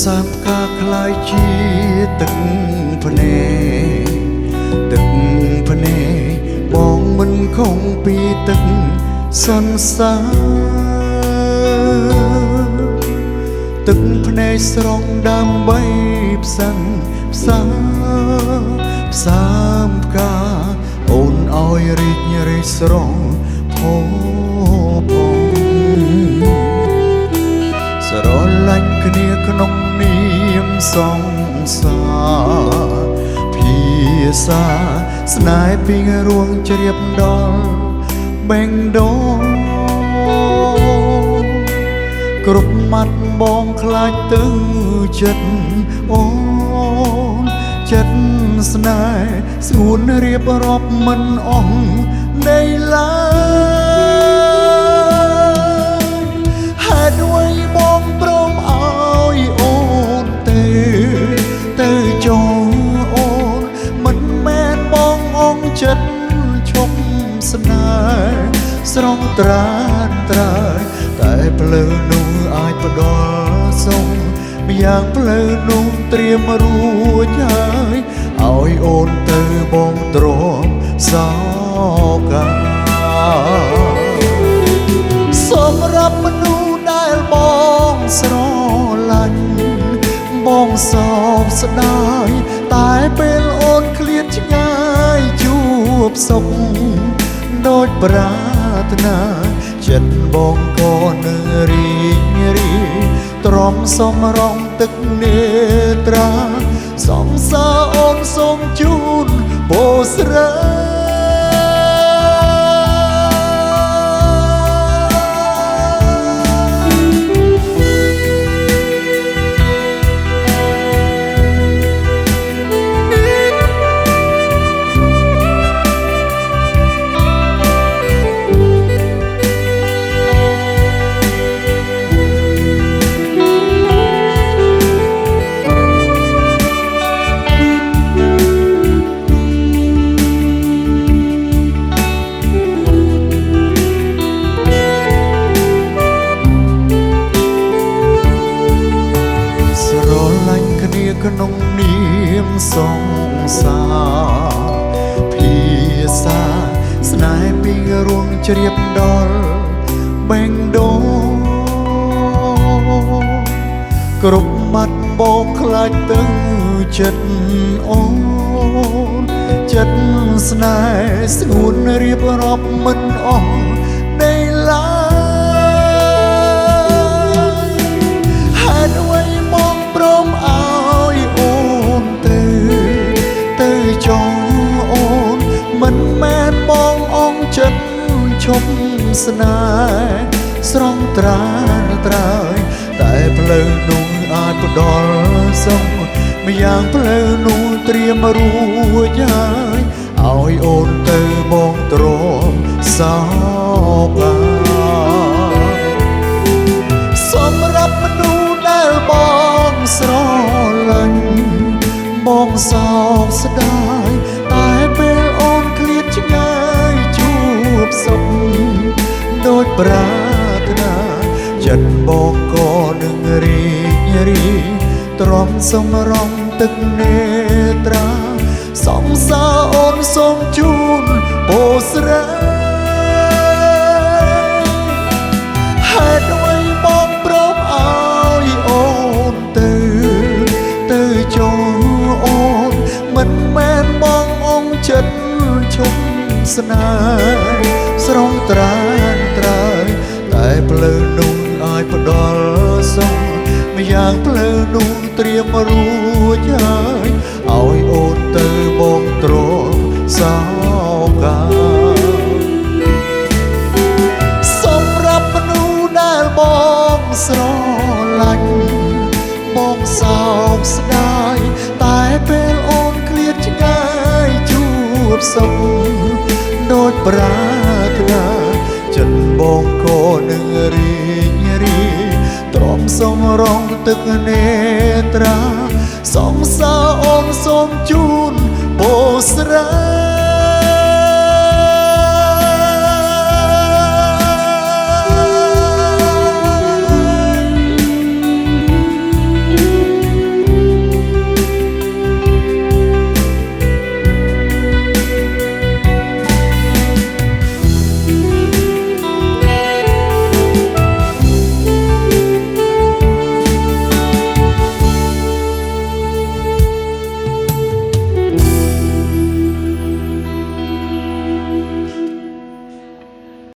សាបកាខ្លាយជាទឹកភ្នែកទឹកភ្នែកបងមិនខំពីទឹកសន្សើរទឹកភ្នែកស្រង់ដើម្បីផ្សឹងផ្សាផ្សាមកាអូនឲ្យរីករាយស្រងផោផងស្រឡាញ់គ្នាក្នុងនាមសង្សារភាសាស្នេហ៍ពីរួងជ្រាបដល់បេងដូងគ្រប់មាត់បងខ្លាចទៅចិត្តអូនចិត្តស្នេហ៍ស្ងួនរៀបរាប់មិនអស់នៃឡើយហេតុអ្វីបងព្រមឲ្យអូនទៅចោលអូនមិនមែនបងអងចិត្តឈប់ស្នេហ៍ស្រងត្រានត្រើយតែផ្លូវនោះអាចផ្ដល់សុខម្យ៉ាងផ្លូវនោះត្រៀមរួចហើយឲ្យអូនទៅបងទ្រាំសោកាសម្រាប់មនុស្សដែលបងស្រឡាញ់បងសោកស្ដាយតែពេលអូនឃ្លាតឆ្ងាយជួបសុខដូចប្រាថ្នាចិត្តបងក៏នឹងរីករាយទ្រាំសំរងទឹកនេត្រាសង្សារអូនសូមជូនបូស្រាក្នុងនាមសង្សារភាសាស្នេហ៍ពីរួងជ្រាបដល់បេងដូងគ្រប់មាត់បងខ្លាចទៅចិត្តអូនចិត្តស្នេហ៍ស្ងួនរៀបរាប់មិនអស់នៃឡើយហេតុអ្វីមកព្រមឲ្យចោលអូនមិនមែនបងអងចិត្តឈប់ស្នេហ៍ស្រងត្រានត្រើយតែផ្លូវនោះអាចផ្ដល់សុខម្យ៉ាងផ្លូវនោះត្រៀមរួចហើយឲ្យអូនទៅបងទ្រាំសោកាសម្រាប់មនុស្សដែលបងស្រឡាញ់បងសោកស្ដាយតែពេលអូនឃ្លាតឆ្ងាយជួបសុខដូចប្រាថ្នាចិត្តបងក៏នឹងរីករាយទ្រាំសំរងទឹកនេត្រាសង្សារអូនសូមជូនបូស្រាហេតុអ្វីបងព្រមឲ្យអូនទៅចោលអូនមិនមែនបងអងចិត្តឈប់ស្នេហ៍ស្រងត្រានត្រើយតែផ្លូវនោះអាចផ្ដល់សុខម្យ៉ាងផ្លូវនោះត្រៀមរួចហើយឲ្យអូនទៅបងទ្រាំសោកាសម្រាប់មនុស្សដែលបងស្រឡាញ់បងសោកស្ដាយតែពេលអូនឃ្លាតឆ្ងាយជួបសុខដូចប្រាថ្នាចិត្តបងក៏នឹងរីករាយទ្រាំសំរងទឹកនេត្រាសង្សារអូនសូមជូនបូស្រា